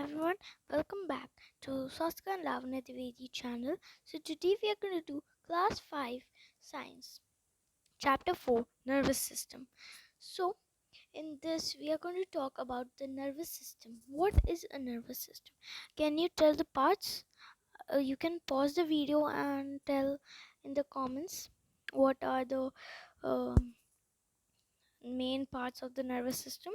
everyone, welcome back to Saskia and Lavanya Trivedi channel. So today we are going to do class 5 science chapter 4 nervous system. So in this we are going to talk about the nervous system. What is a nervous system? Can you tell the parts? You can pause the video and tell in the comments what are the main parts of the nervous system.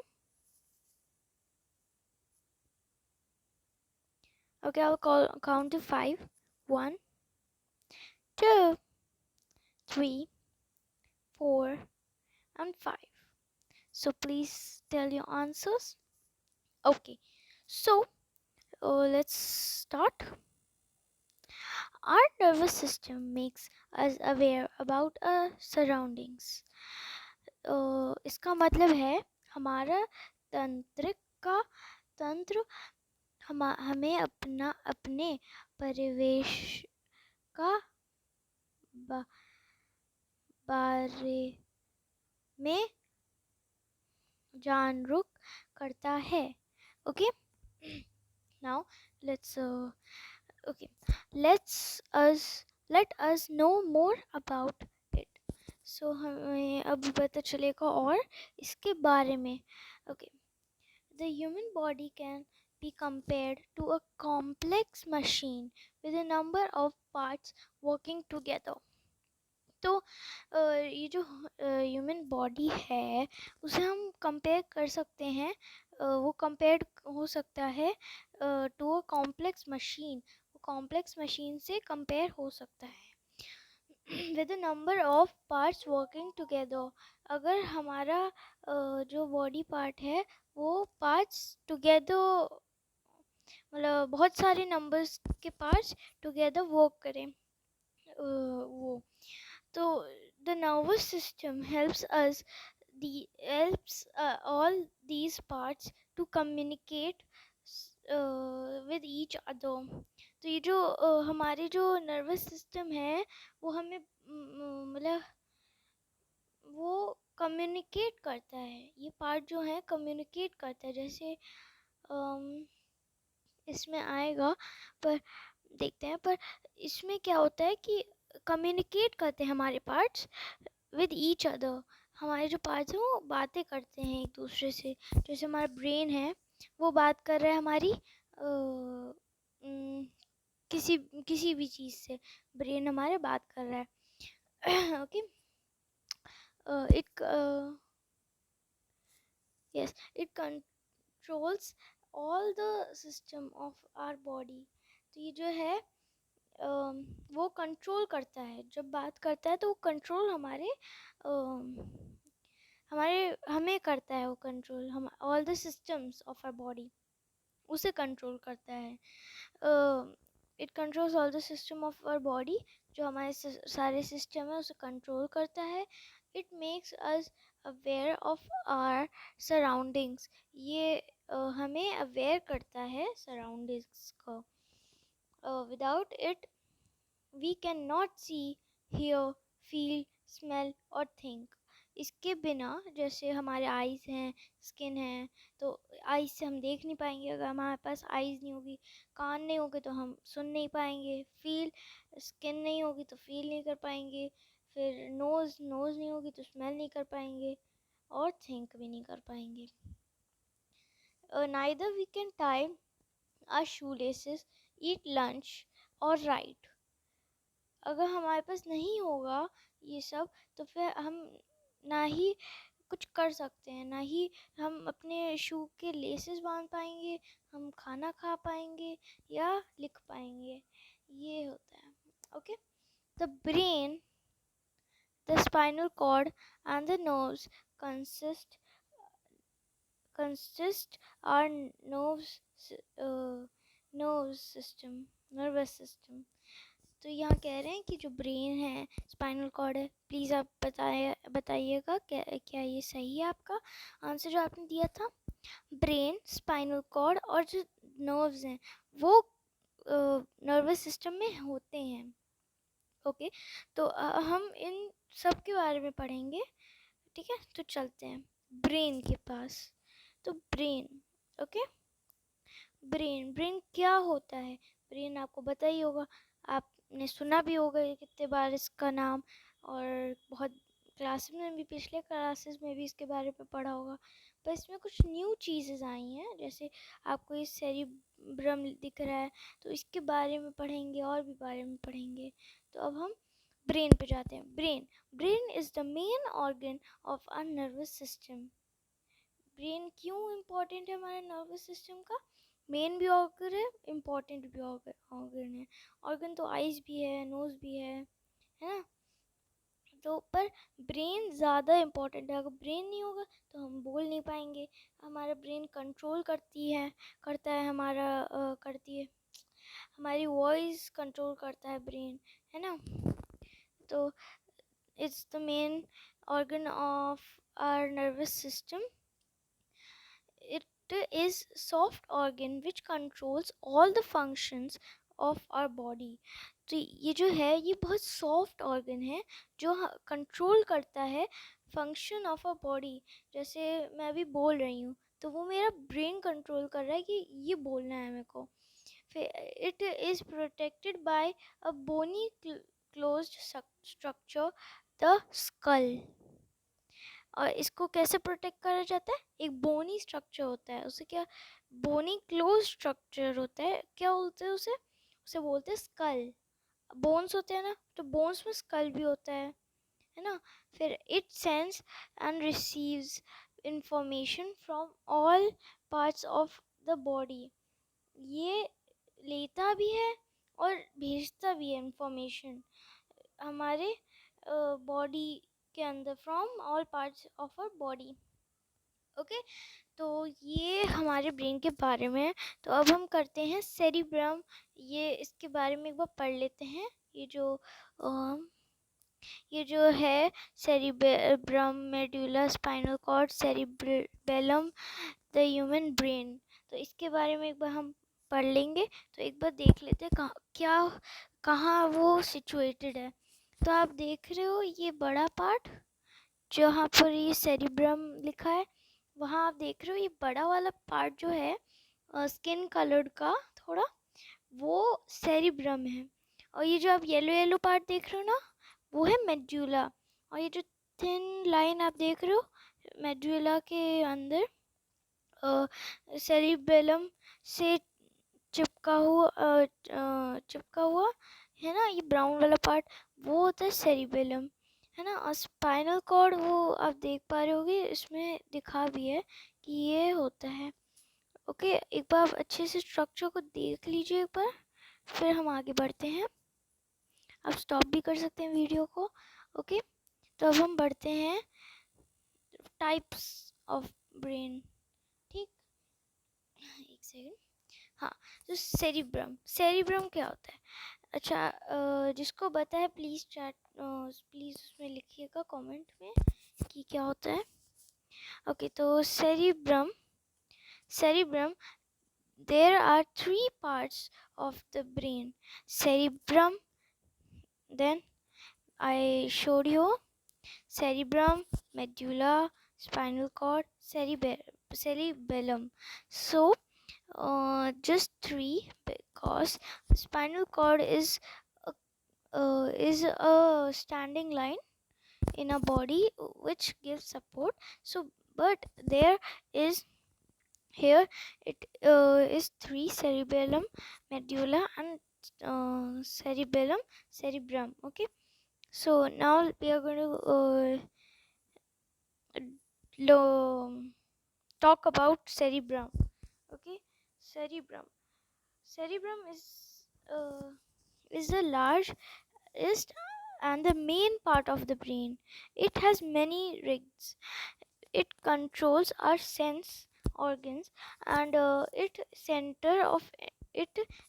Okay, I'll count to 5. 1, 2, 3, 4, and 5. So please tell your answers. Okay, so let's start. Our nervous system makes us aware about our surroundings. इसका मतलब है हमारा तंत्रिक का तंत्र हमें अपने परिवेश का बारे में जागरूक करता है. Okay, now let us know more about it. So हमें अब पता चलेगा और इसके बारे में. Okay, the human body can be compared to a complex machine with a number of parts working together. तो ये जो ह्यूमन बॉडी है उसे हम कंपेयर कर सकते हैं. वो कंपेयर हो सकता है टू अ कॉम्प्लेक्स मशीन. वो कॉम्प्लेक्स मशीन से कंपेयर हो सकता है with a number of parts working together. अगर हमारा जो बॉडी पार्ट है वो पार्ट्स टुगेदर मतलब बहुत सारे नंबर्स के पार्ट्स टुगेदर वर्क करें. वो तो the nervous system helps all these parts to communicate with each other. तो ये जो हमारे जो नर्वस सिस्टम है वो हमें मतलब वो कम्युनिकेट करता है. ये पार्ट जो है कम्युनिकेट करता है. जैसे इसमें आएगा पर देखते हैं. पर इसमें क्या होता है कि कम्युनिकेट करते हैं हमारे पार्ट्स विद ईच अदर. हमारे जो पार्ट्स हैं वो बातें करते हैं एक दूसरे से. जैसे हमारा ब्रेन है वो बात कर रहा है हमारी किसी भी चीज़ से. ब्रेन हमारे बात कर रहा है. Okay, it controls all the system of our body. तो ये जो है वो कंट्रोल करता है. जब बात करता है तो वो कंट्रोल हमें करता है. वो कंट्रोल हम all the systems of our body उसे कंट्रोल करता है. It controls all the system of our body. जो हमारे सारे सिस्टम है उसे कंट्रोल करता है. It makes us aware of our surroundings. ये हमें अवेयर करता है सराउंडिंग्स को. without it we cannot see, hear, feel, smell और think. इसके बिना जैसे हमारे आइज़ हैं, स्किन है, तो आइज़ से हम देख नहीं पाएंगे. अगर हमारे पास आइज़ नहीं होगी, कान नहीं होगे तो हम सुन नहीं पाएंगे. फील स्किन नहीं होगी तो फील नहीं कर पाएंगे. फिर नोज़ नहीं होगी तो स्मेल नहीं कर पाएंगे और थिंक भी नहीं कर पाएंगे. neither we can tie our shoelaces, eat lunch or write. अगर हमारे पास नहीं होगा ये सब तो फिर हम ना ही कुछ कर सकते हैं, ना ही हम अपने शू के लेसेस बांध पाएंगे, हम खाना खा पाएंगे या लिख पाएंगे. ये होता है. Okay, the brain, the spinal cord and the nerves consist our nervous system. तो यहाँ कह रहे हैं कि जो ब्रेन है, स्पाइनल कॉर्ड है. प्लीज़ आप बताइएगा क्या ये सही है आपका आंसर जो आपने दिया था. ब्रेन, स्पाइनल कॉर्ड और जो नर्व्स हैं वो नर्वस सिस्टम में होते हैं. ओके, तो हम इन सब के बारे में पढ़ेंगे. ठीक है, तो चलते हैं ब्रेन के पास. तो ब्रेन, ओके, ब्रेन, ब्रेन क्या होता है? ब्रेन आपको पता ही होगा, आपने सुना भी होगा ये कितने बार इसका नाम, और बहुत क्लास में भी, पिछले क्लासेस में भी इसके बारे में पढ़ा होगा। पर इसमें कुछ न्यू चीज़ें आई हैं, जैसे आपको ये सेरिब्रम दिख रहा है, तो इसके बारे में पढ़ेंगे और भी बारे में पढ़ेंगे। तो अब हम ब्रेन पे जाते हैं। Brain, brain is the main organ of our nervous system. Brain क्यों इम्पोर्टेंट है हमारे नर्वस सिस्टम का? मेन भी ऑर्गन है, इम्पोर्टेंट भी ऑर्गन है। ऑर्गन तो आइज भी है, नोज भी है ना? तो पर ब्रेन ज़्यादा इम्पोर्टेंट है। अगर ब्रेन नहीं होगा तो हम बोल नहीं पाएंगे। हमारा ब्रेन कंट्रोल करता है करती है हमारी वॉइस कंट्रोल करता है ब्रेन, है ना? तो it's the main organ of our nervous system. It is soft organ which controls all the functions of our body. तो ये जो है ये बहुत सॉफ्ट ऑर्गन है जो कंट्रोल करता है फंक्शन ऑफ अ बॉडी। जैसे मैं अभी बोल रही हूँ तो वो मेरा ब्रेन कंट्रोल कर रहा है कि ये बोलना है मेरे को। फिर it is protected by a bony closed structure, the skull. और इसको कैसे प्रोटेक्ट करा जाता है? एक बोनी स्ट्रक्चर होता है, उसे क्या, बोनी क्लोज स्ट्रक्चर होता है, क्या बोलते हैं उसे? उसे बोलते हैं स्कल। बोन्स होते हैं ना, तो बोन्स में स्कल भी होता है ना? फिर it sense and receives information from all parts of the body. ये लेता भी है और भेजता भी है इंफॉर्मेशन हमारे बॉडी के अंदर, from all parts of our body. Okay, तो ये हमारे ब्रेन के बारे में है। तो अब हम करते हैं सेरिब्रम। ये इसके बारे में एक बार पढ़ लेते हैं। ये जो है cerebrum, medulla spinal cord, cerebellum, the human brain. तो इसके बारे में एक बार हम पढ़ लेंगे। तो एक बार देख लेते हैं कहाँ वो सिचुएटेड है। तो आप देख रहे हो ये बड़ा पार्ट, जहाँ पर ये सेरिब्रम लिखा है, वहाँ आप देख रहे हो ये बड़ा वाला पार्ट जो है स्किन कलर्ड का थोड़ा, वो सेरिब्रम है। और ये जो आप येलो येलो पार्ट देख रहे हो ना, वो है मेडुला। और ये जो थिन लाइन आप देख रहे हो मेडुला के अंदर सेरिबेलम से चिपका हुआ है ना, ये ब्राउन वाला पार्ट, वो होता है सेरिबेलम, है ना? और स्पाइनल कॉर्ड वो आप देख पा रहे होगे, इसमें दिखा भी है कि ये होता है। ओके, एक बार आप अच्छे से स्ट्रक्चर को देख लीजिए एक बार, फिर हम आगे बढ़ते हैं। आप स्टॉप भी कर सकते हैं वीडियो को। ओके, तो अब हम बढ़ते हैं टाइप्स ऑफ ब्रेन। ठीक, एक सेकेंड। हाँ, तो सेरिब्रम, सेरिब्रम क्या होता है? अच्छा, जिसको पता है प्लीज़ प्लीज़ उसमें लिखिएगा कमेंट में कि क्या होता है। ओके, तो cerebrum, cerebrum, there are three parts of the brain: cerebrum, then I showed you cerebrum, medulla, spinal cord, cerebellum. So just three, because spinal cord is a standing line in a body which gives support. So but there is, here it is three: cerebellum, medulla, and cerebrum. Okay, so now we are going to talk about cerebrum. Okay, cerebrum, cerebrum is the largest and the main part of the brain. It has many rings. It controls our sense organs, and it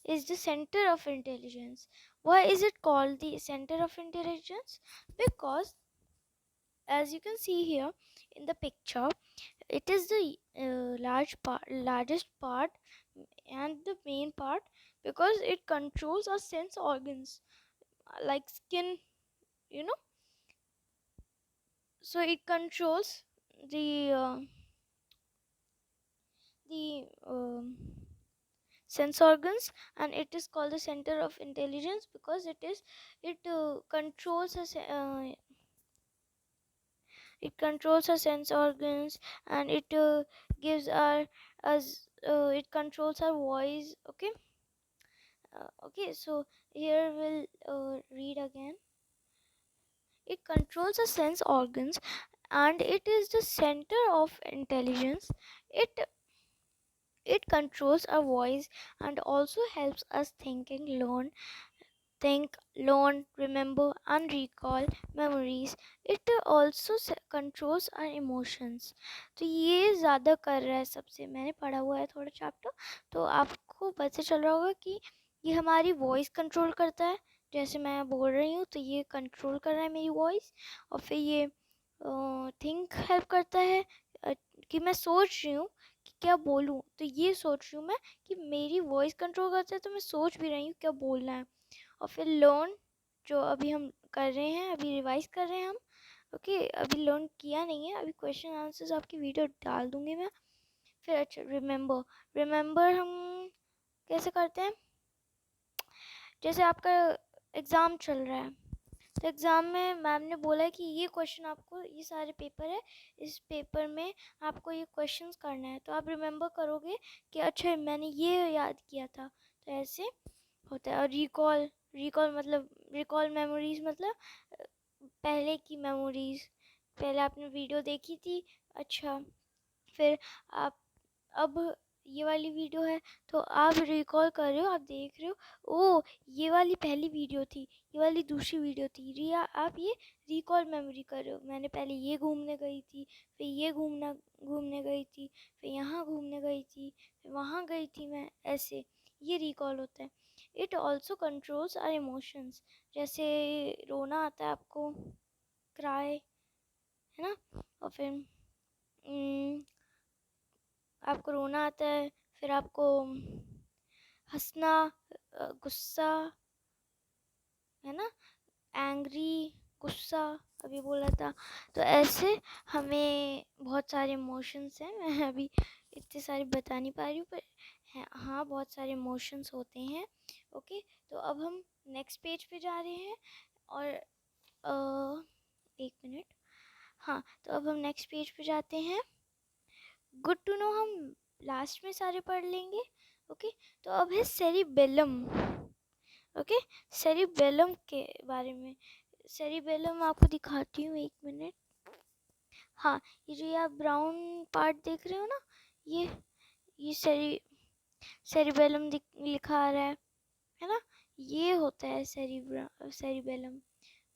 is the center of intelligence. Why is it called the center of intelligence? Because as you can see here in the picture, it is the largest part and the main part, because it controls our sense organs like skin, you know. So it controls the the sense organs, and it is called the center of intelligence because it controls our sense organs, and it gives our us it controls our voice. Okay, so here we'll read again. It controls the sense organs, and it is the center of intelligence. It controls our voice and also helps us think, learn, remember, and recall memories. It also controls our emotions. तो ये ज़्यादा कर रहा है सबसे, मैंने पढ़ा हुआ है थोड़ा चैप्टर, तो आपको पता चल रहा होगा कि ये हमारी वॉइस कंट्रोल करता है। जैसे मैं बोल रही हूँ तो ये कंट्रोल कर रहा है मेरी वॉइस। और फिर ये थिंक हेल्प करता है कि मैं सोच रही हूँ कि क्या बोलूँ, तो ये सोच रही हूँ मैं कि मेरी वॉइस कंट्रोल करता है, तो मैं सोच भी रही हूँ क्या बोलना है। और फिर लर्न, जो अभी हम कर रहे हैं, अभी रिवाइज कर रहे हैं हम। ओके, अभी लर्न किया नहीं है, अभी क्वेश्चन आंसर्स आपकी वीडियो डाल दूंगी मैं। फिर अच्छा, रिमेंबर। रिमेंबर हम कैसे करते हैं? जैसे आपका एग्ज़ाम चल रहा है, तो एग्ज़ाम में मैम ने बोला है कि ये क्वेश्चन आपको, ये सारे पेपर है, इस पेपर में आपको ये क्वेश्चंस करना है, तो आप रिमेंबर करोगे कि अच्छा मैंने ये याद किया था। तो ऐसे होता है। और रिकॉल मेमोरीज मतलब पहले की मेमोरीज, पहले आपने वीडियो देखी थी, अच्छा फिर आप अब ये वाली वीडियो है तो आप रिकॉल कर रहे हो, आप देख रहे हो, ओ ये वाली पहली वीडियो थी, ये वाली दूसरी वीडियो थी, रिया आप ये रिकॉल मेमोरी कर रहे हो, मैंने पहले ये घूमने गई थी, फिर ये घूमने गई थी, फिर यहाँ घूमने गई थी, फिर वहाँ गई थी मैं, ऐसे ये रिकॉल होता है। It also controls our emotions, जैसे रोना आता है आपको, क्राई, है ना, और फिर आपको रोना आता है, फिर आपको हंसना, गुस्सा, है ना, एंग्री, गुस्सा अभी बोला था। तो ऐसे हमें बहुत सारे इमोशंस हैं, मैं अभी इतने सारे बता नहीं पा रही हूँ, पर हाँ बहुत सारे इमोशंस होते हैं। ओके, तो अब हम नेक्स्ट पेज पे जा रहे हैं, और एक मिनट, हाँ तो अब हम नेक्स्ट पेज पे जाते हैं। गुड टू नो हम लास्ट में सारे पढ़ लेंगे। ओके, तो अब है सेरिबेलम। ओके, सेरिबेलम के बारे में, सेरिबेलम आपको दिखाती हूँ, एक मिनट। हाँ, ये जो आप ब्राउन पार्ट देख रहे हो ना, ये सेरिबेलम लिखा आ रहा है ना, ये होता है सेरिबेलम।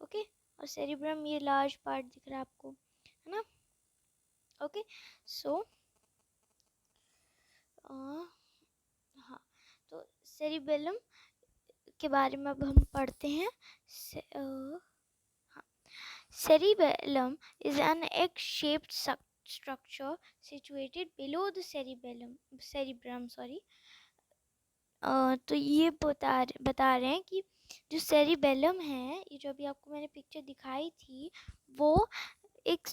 ओके, और सेरिब्रम ये लार्ज पार्ट दिख रहा है आपको, है ना। ओके, सो हाँ, तो सेरिबेलम के बारे में अब हम पढ़ते हैं। Cerebellum is an egg-shaped structure situated below the cerebrum. तो ये बता रहे हैं कि जो सेरिबेलम है, ये जो अभी आपको मैंने पिक्चर दिखाई थी, वो एक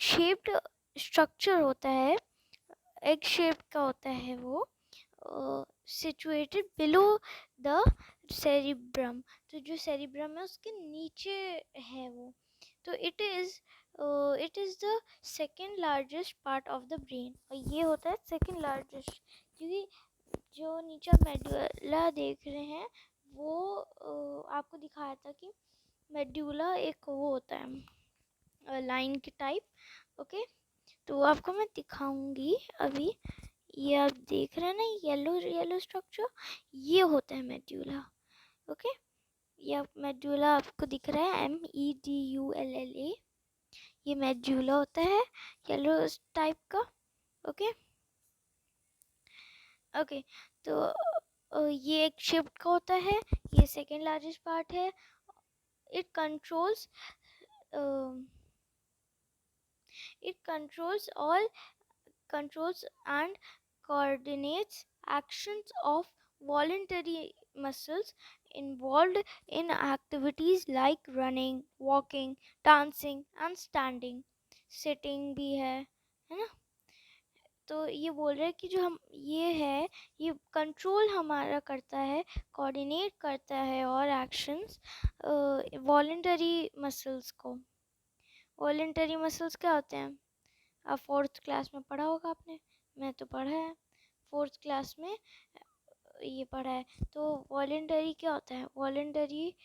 शेप्ड स्ट्रक्चर होता है, एग शेप का होता है वो, सिचुएटेड बिलो द सेरिब्रम। तो जो सेरिब्रम है उसके नीचे है वो। तो it is the second largest part of the brain, और ये होता है सेकेंड लार्जेस्ट, क्योंकि जो नीचे मेडुला देख रहे हैं वो आपको दिखाया था कि मेडुला एक वो होता है लाइन के टाइप। ओके, तो आपको मैं दिखाऊंगी अभी। ये आप देख रहे हैं ना, येलो येलो स्ट्रक्चर, ये होता है मेड्यूला। ओके, ये मेड्यूला आपको दिख रहा है, MEDULLA, ये मेड्यूला होता है येलो टाइप का। ओके ओके, तो ये एक शिफ्ट का होता है, ये सेकेंड लार्जेस्ट पार्ट है। It controls all controls and coordinates actions of voluntary muscles involved in activities like running, walking, dancing and standing, sitting भी है ना। तो ये बोल रहे हैं कि जो हम ये है, ये कंट्रोल हमारा करता है, कोऑर्डिनेट करता है और एक्शंस वॉलेंटरी मसल्स को। वॉलेंटरी मसल्स क्या होते हैं? अब फोर्थ क्लास में पढ़ा होगा आपने, मैं तो पढ़ा है फोर्थ क्लास में, ये पढ़ा है। तो वॉलेंटरी क्या होता है? वॉलेंटरी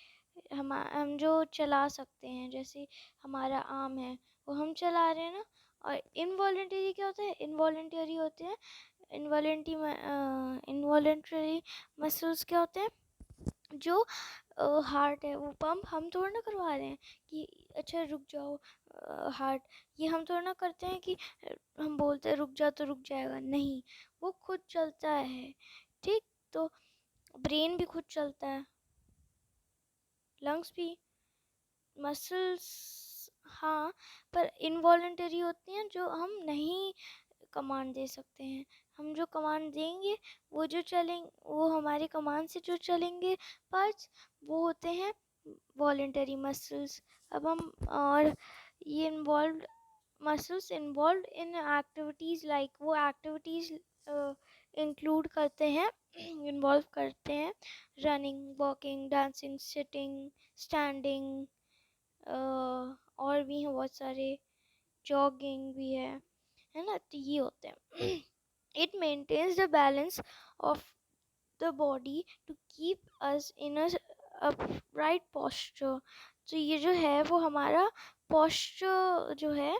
हम जो चला सकते हैं, जैसे हमारा आर्म है वो हम चला रहे हैं ना। और इनवॉलेंटरी क्या होता है? इनवॉलेंटरी होते हैं इनवॉलेंटरी मसल्स क्या होते हैं? जो हार्ट है वो पंप हम थोड़ा ना करवा रहे हैं कि अच्छा रुक जाओ हार्ट, ये हम थोड़ा ना करते हैं कि हम बोलते हैं रुक जा तो रुक जाएगा, नहीं, वो खुद चलता है। ठीक, तो ब्रेन भी खुद चलता है, लंग्स भी, मसल्स, हाँ, पर इनवॉलेंटरी होती हैं जो हम नहीं कमांड दे सकते हैं। हम जो कमांड देंगे वो जो चलेंगे, वो हमारी कमांड से जो चलेंगे पार्ट्स, वो होते हैं वॉलेंटरी मसल्स। अब हम और ये involve muscles involve in activities, like वो एक्टिविटीज़ इंक्लूड करते हैं इन्वॉल्व करते हैं running, walking, dancing, sitting, standing, और भी हैं बहुत सारे, जॉगिंग भी है ना। तो ये होते हैं it maintains the balance of the body to keep us in a right posture. तो ये जो है वो हमारा पोस्चर जो है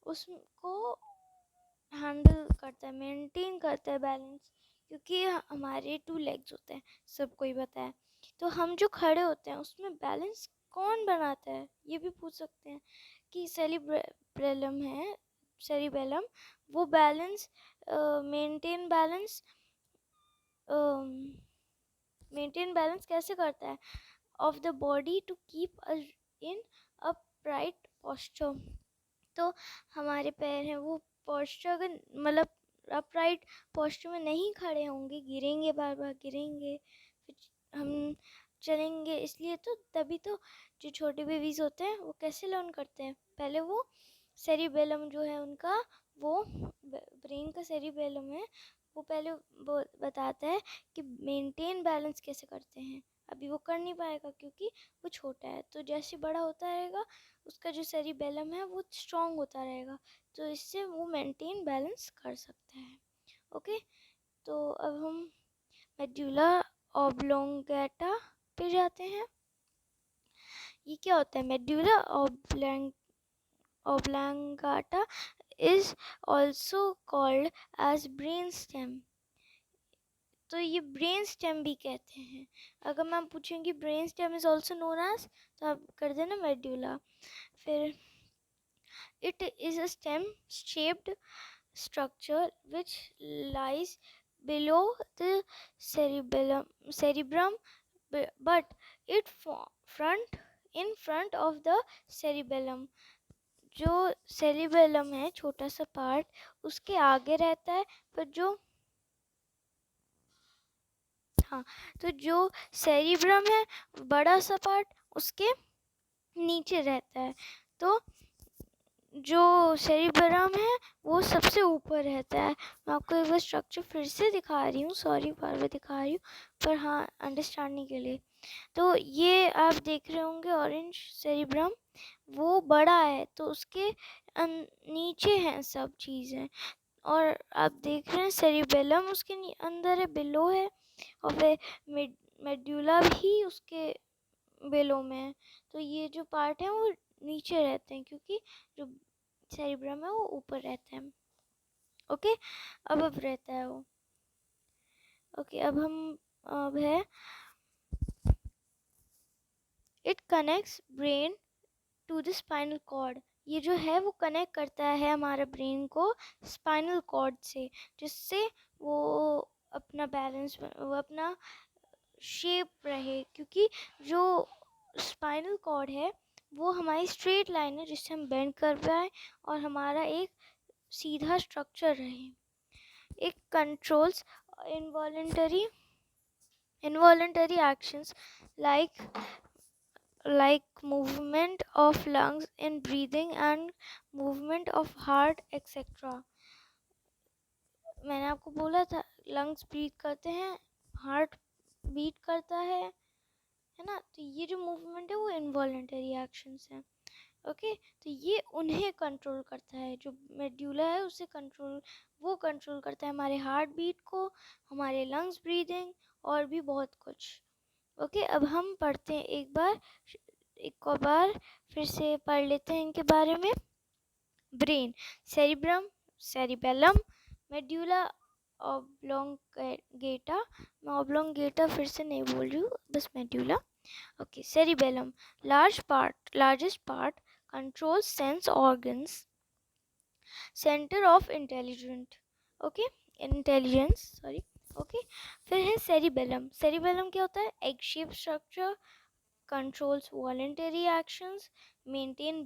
उसको हैंडल करता है, मेंटेन करता है बैलेंस, क्योंकि हमारे 2 लेग्स होते हैं, सबको ही पता है। तो हम जो खड़े होते हैं उसमें बैलेंस कौन बनाता है, ये भी पूछ सकते हैं कि सेरिब्रेलम है, सेरिबेलम, वो balance maintain balance maintain balance कैसे करता है of the body to keep us in upright posture. तो हमारे पैर हैं वो पोस्चर, अगर मतलब अपराइट पोस्चर में नहीं खड़े होंगे, गिरेंगे, बार बार गिरेंगे, फिर हम चलेंगे। इसलिए तो तभी तो जो छोटे बेबीज होते हैं वो कैसे लर्न करते हैं, पहले वो सेरिबेलम जो है उनका, वो ब्रेन का सेरिबेलम है, वो पहले बताता है कि मेंटेन बैलेंस कैसे करते हैं। अभी वो कर नहीं पाएगा क्योंकि वो छोटा है, तो जैसे बड़ा होता रहेगा उसका जो सेरिबेलम है वो स्ट्रॉन्ग होता रहेगा, तो इससे वो मेंटेन बैलेंस कर सकता है। ओके, तो अब हम मेडुला ऑब्लोंगेटा पे जाते हैं। ये क्या होता है? Medulla oblongata is also called as brain stem. तो ये ब्रेन स्टेम भी कहते हैं। अगर मैं पूछूंगी brain stem is also known as, तो आप कर देना मेडुला। फिर it is a stem shaped structure which lies below the cerebrum, but it front in front of the cerebellum। जो सेरिबेलम है छोटा सा पार्ट उसके आगे रहता है, पर जो, हाँ, तो जो सेरिब्रम है बड़ा सा पार्ट उसके नीचे रहता है। तो जो सेरिब्रम है वो सबसे ऊपर रहता है। मैं आपको एक बार स्ट्रक्चर फिर से दिखा रही हूँ, सॉरी बार बार दिखा रही हूँ, पर हाँ अंडरस्टैंडिंग के लिए। तो ये आप देख रहे होंगे ऑरेंज सेरिब्रम, वो बड़ा है तो उसके नीचे हैं सब चीज़ें, और आप देख रहे हैं सेरिबेलम उसके अंदर है, बिलो है, और फिर मेडुला भी उसके बिलो में है। तो ये जो पार्ट है वो नीचे रहते हैं क्योंकि जो सेरिब्रम है वो ऊपर रहता है। ओके, अब रहता है वो। ओके, अब है it connects brain to the spinal cord. ये जो है वो कनेक्ट करता है हमारे ब्रेन को स्पाइनल कॉर्ड से, जिससे वो अपना बैलेंस, वो अपना शेप रहे, क्योंकि जो स्पाइनल कॉर्ड है वो हमारी स्ट्रेट लाइन है जिससे हम बेंड कर पाए और हमारा एक सीधा स्ट्रक्चर रहे। एक controls involuntary actions like movement of lungs in breathing and movement of heart, etc. मैंने आपको बोला था लंग्स ब्रीथ करते हैं, हार्ट बीट करता है ना। तो ये जो मूवमेंट है वो इनवॉलेंटरी एक्शंस हैं। ओके, तो ये उन्हें कंट्रोल करता है, जो मेड्यूला है उसे वो कंट्रोल करता है हमारे हार्ट बीट को, हमारे लंग्स ब्रीदिंग और भी बहुत कुछ। ओके, अब हम पढ़ते हैं एक बार फिर से पढ़ लेते हैं इनके बारे में। Brain, cerebrum, cerebellum, medulla oblongata. मैं ऑब्लोंगेटा फिर से नहीं बोल रही हूँ, बस medulla. Okay, cerebellum, largest part, controls sense organs, center of intelligence, sorry। Okay, फिर है cerebellum क्या होता है? egg shaped structure, controls voluntary actions, maintains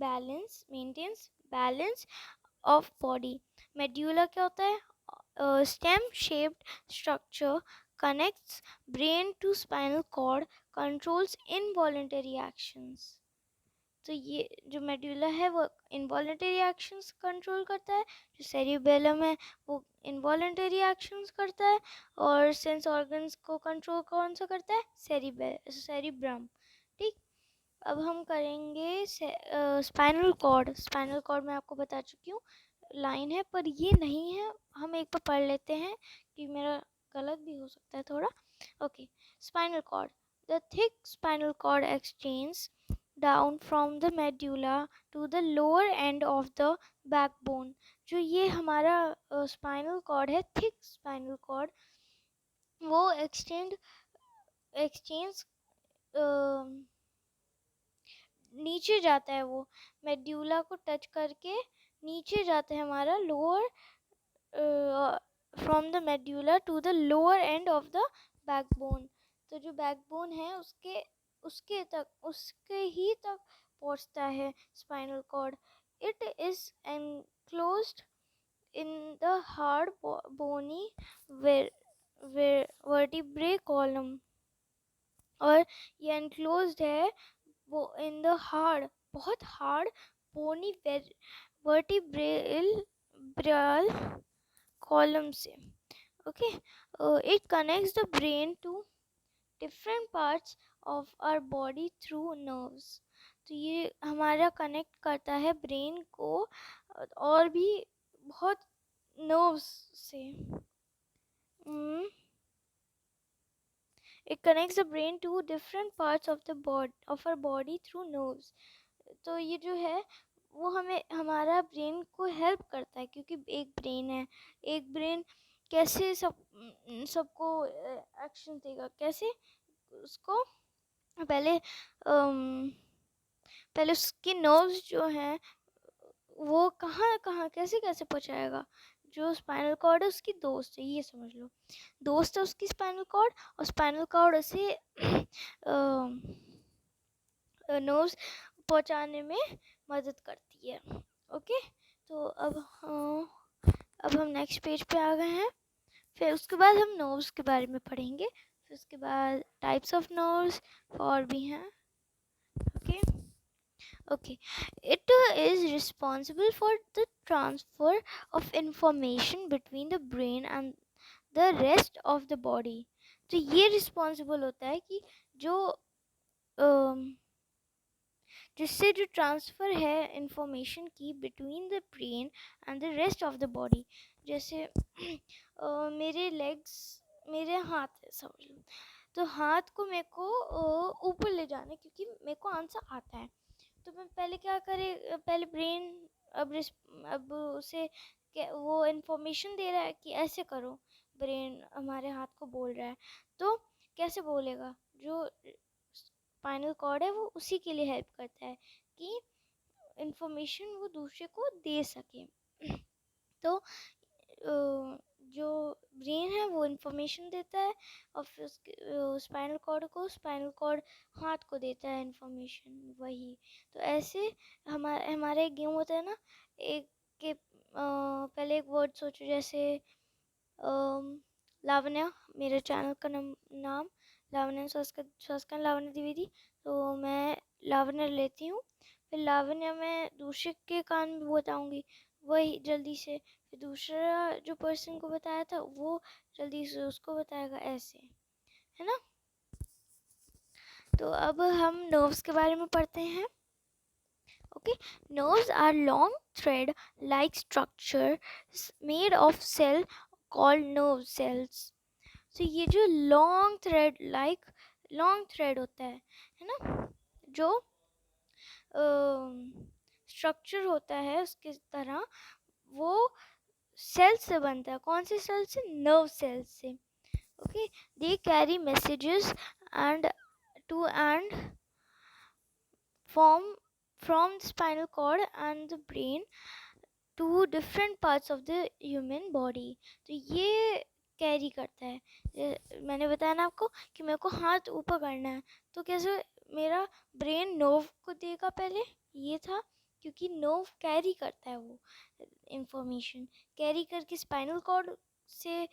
balance of body। medulla क्या होता है? stem shaped structure, connects brain to spinal cord, controls involuntary actions। तो ये जो मेड्यूला है वो इनवॉलेंटरी एक्शंस कंट्रोल करता है, जो सेरिबेलम है वो इनवॉलेंटरी एक्शंस करता है, और सेंस ऑर्गन्स को कंट्रोल कौन सा करता है? सेरिब्रम। ठीक, अब हम करेंगे स्पाइनल कॉर्ड मैं आपको बता चुकी हूँ, लाइन है पर ये नहीं है, हम एक बार पढ़ लेते हैं कि मेरा गलत भी हो सकता है थोड़ा। Okay, spinal cord, the thick spinal cord extends down from the medulla to the lower end of the backbone। जो ये हमारा स्पाइनल कॉर्ड है, थिक स्पाइनल कॉर्ड, वो एक्सचेंज नीचे जाता है, वो मेड्यूला को टच करके नीचे जाता है हमारा lower, from the medulla to the lower end of the backbone. तो जो बैकबोन है उसके ही तक पहुंचता है spinal cord. It is enclosed in the hard bony vertebrae column, और ये एनक्लोज्ड है वो इन द हार्ड, बहुत हार्ड बोनी वर्टिब्रल कॉलम से। Okay, it connects the brain to different parts of our body through nerves. तो ये हमारा कनेक्ट करता है ब्रेन को और भी बहुत नर्व्स से। It connects the brain to different parts of our body through nerves। तो ये जो है वो हमें हमारा ब्रेन को हेल्प करता है, क्योंकि एक ब्रेन है, एक ब्रेन कैसे सबको एक्शन देगा, कैसे उसको पहले उसके नर्व्स जो हैं वो कहाँ कहाँ कैसे कैसे पहुँचाएगा। जो स्पाइनल कॉर्ड है उसकी दोस्त है, ये समझ लो, दोस्त है उसकी स्पाइनल कॉर्ड, और स्पाइनल कॉर्ड उसे नर्व्स पहुंचाने में मदद करती है। ओके, तो अब हम नेक्स्ट पेज पे आ गए हैं। फिर उसके बाद हम नर्व्स के बारे में पढ़ेंगे, फिर उसके बाद टाइप्स ऑफ नर्व्स और भी हैं। Okay, it is responsible for the transfer of information between the brain and the rest of the body। तो ये रिस्पॉन्सिबल होता है कि जो जिससे जो ट्रांसफ़र है इंफॉर्मेशन की between the brain and the rest of the body. जैसे मेरे हाथ है समझ लो, तो हाथ को मेरे को ऊपर ले जाना है, क्योंकि मेरे को आंसर आता है। तो मैं पहले क्या करे, पहले ब्रेन अब उसे वो इन्फॉर्मेशन दे रहा है कि ऐसे करो, ब्रेन हमारे हाथ को बोल रहा है, तो कैसे बोलेगा? जो स्पाइनल कॉर्ड है वो उसी के लिए हेल्प करता है कि इन्फॉर्मेशन वो दूसरे को दे सके। तो जो ब्रेन है वो इन्फॉर्मेशन देता है, और फिर स्पाइनल कॉर्ड हाथ को देता है इन्फॉर्मेशन, वही। तो ऐसे हमारा एक गेम होता है ना, एक के पहले एक वर्ड सोचो, जैसे लावण्या, मेरे चैनल का नाम लावण्या संस्करण लावण्या द्विवेदी। तो मैं लावण्या लेती हूँ, फिर लावण्या मैं दूसरे के कान में बताऊँगी, वही जल्दी से, फिर दूसरा जो पर्सन को बताया था वो जल्दी से उसको बताएगा, ऐसे, है ना। तो अब हम नर्व्स के बारे में पढ़ते हैं। Okay, nerves are long thread like structure made of cell called nerve cells. तो ये जो लॉन्ग थ्रेड होता है ना, जो स्ट्रक्चर होता है उसके तरह, वो सेल से बनता है। कौन से सेल से? नर्व सेल से। Okay, they carry messages and to and from the spinal cord and the brain to different parts of the human body. तो ये कैरी करता है। मैंने बताया ना आपको कि मेरे को हाथ ऊपर करना है, तो कैसे मेरा ब्रेन नर्व को देगा पहले, ये था, क्योंकि नर्व कैरी करता है वो इंफॉर्मेशन, कैरी करके स्पाइनल कॉर्ड से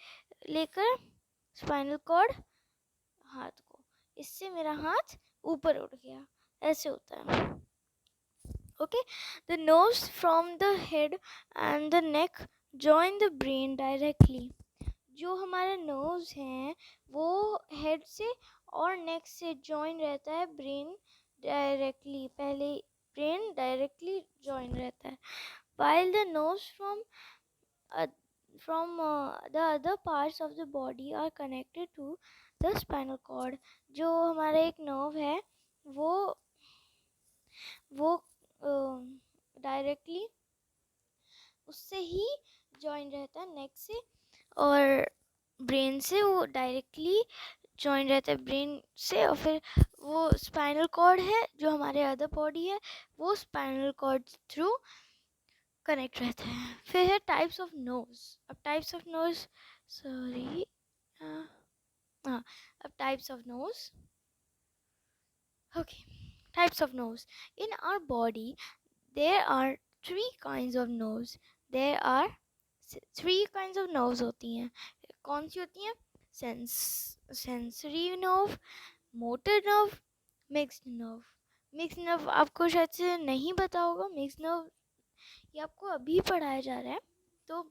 लेकर स्पाइनल कॉर्ड हाथ को, इससे मेरा हाथ ऊपर उठ गया, ऐसे होता है। Okay, the nerves from the head and the neck join the brain directly. जो हमारे नर्व्स हैं वो हेड से और नेक से जॉइन रहता है ब्रेन डायरेक्टली, पहले ब्रेन डायरेक्टली जॉइन रहता है, while the nerves from the other parts of the body are connected to the spinal cord. जो हमारा एक नर्व है वो डायरेक्टली उससे ही जॉइन रहता है, नेक से और ब्रेन से वो डायरेक्टली जॉइन रहता है ब्रेन से, और फिर वो स्पाइनल कॉर्ड है जो हमारे अदर बॉडी है, वो स्पाइनल कॉर्ड थ्रू कनेक्ट रहता है। फिर है टाइप्स ऑफ नोज। अब टाइप्स ऑफ नोज, सॉरी, हाँ, अब types of nose. Okay, types of nose in our body, there are three kinds of nerves. There are three kinds of nerves होती हैं। कौन सी होती हैं? Sensory nerve, motor nerve, mixed nerve. Mixed nerve आपको शायद से नहीं पता होगा। मिक्स्ड नर्व ये आपको अभी पढ़ाया जा रहा है। तो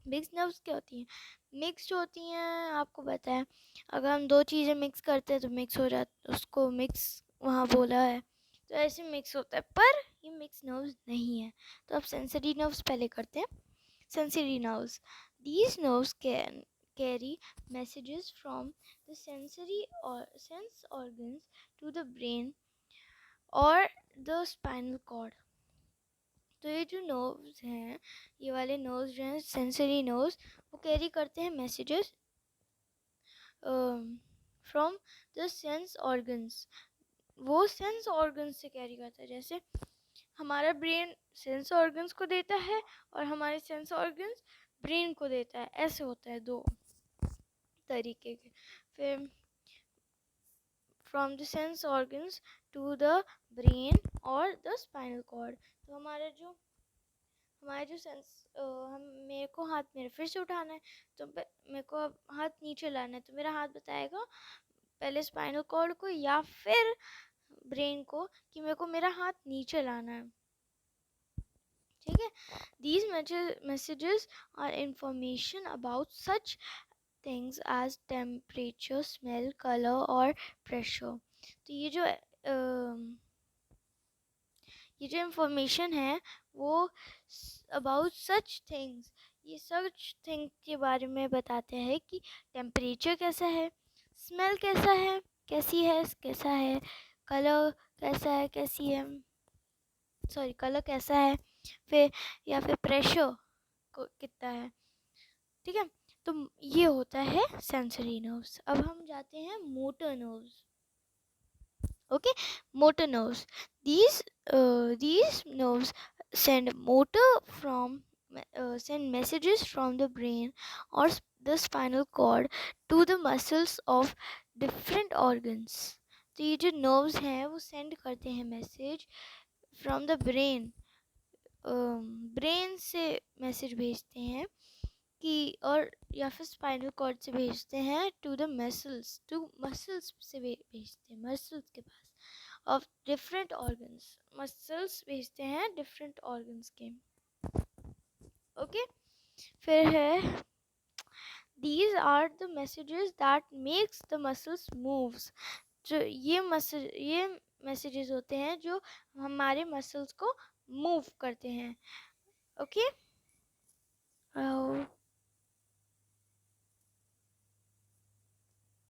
मिक्स्ड नर्व्स क्या होती हैं? मिक्स्ड होती हैं, आपको पता है अगर हम दो चीज़ें मिक्स करते हैं तो मिक्स हो जाता, उसको मिक्स वहाँ बोला है, तो ऐसे मिक्स होता है, पर ये मिक्स नर्व्स नहीं है। तो अब सेंसरी नर्व्स पहले करते हैं। Sensory nerves, these nerves can carry messages from the sensory or sense organs to the brain or the spinal cord. तो ये जो नर्व्स हैं, ये वाले नर्व्स जो हैं सेंसरी नर्व्स, वो कैरी करते हैं messages from the sense organs. वो सेंस ऑर्गन्स से कैरी करता है, जैसे हमारा ब्रेन सेंस ऑर्गन्स को देता है और हमारे सेंस ऑर्गन्स ब्रेन को देता है, ऐसे होता है दो तरीके के। फिर from the sense organs to the brain और द स्पाइनल कॉर्ड। तो हमारे जो सेंस, हम मेरे को हाथ मेरे फिर से उठाना है, तो मेरे को अब हाथ नीचे लाना है, तो मेरा हाथ बताएगा पहले स्पाइनल कॉर्ड को या फिर ब्रेन को कि मेरे को मेरा हाथ नीचे लाना है। ठीक है, these messages are information about such things as temperature, smell, color और pressure. तो ये जो इंफॉर्मेशन है वो अबाउट सच थिंग्स, ये सच थिंग के बारे में बताते हैं कि टेम्परेचर कैसा है, स्मेल कैसा है, कैसा है, कलर कैसा है, कलर कैसा है, फिर या फिर प्रेशर कितना है। ठीक है, तो ये होता है सेंसरी नर्व्स। अब हम जाते हैं motor nerves. Okay, motor nerves, these nerves send send messages from the brain or the spinal cord to the muscles of different organs. तो ये जो nerves हैं वो send करते हैं message from the brain, brain से मैसेज भेजते हैं कि, और या फिर स्पाइनल कॉर्ड से भेजते हैं टू मसल्स से भेजते हैं, मसल्स के पास ऑफ डिफरेंट ऑर्गन्स, मसल्स भेजते हैं डिफरेंट ऑर्गन्स के। ओके, फिर है these are the messages that makes the muscles moves। जो ये मैसेजेस होते हैं जो हमारे मसल्स को मूव करते हैं। ओके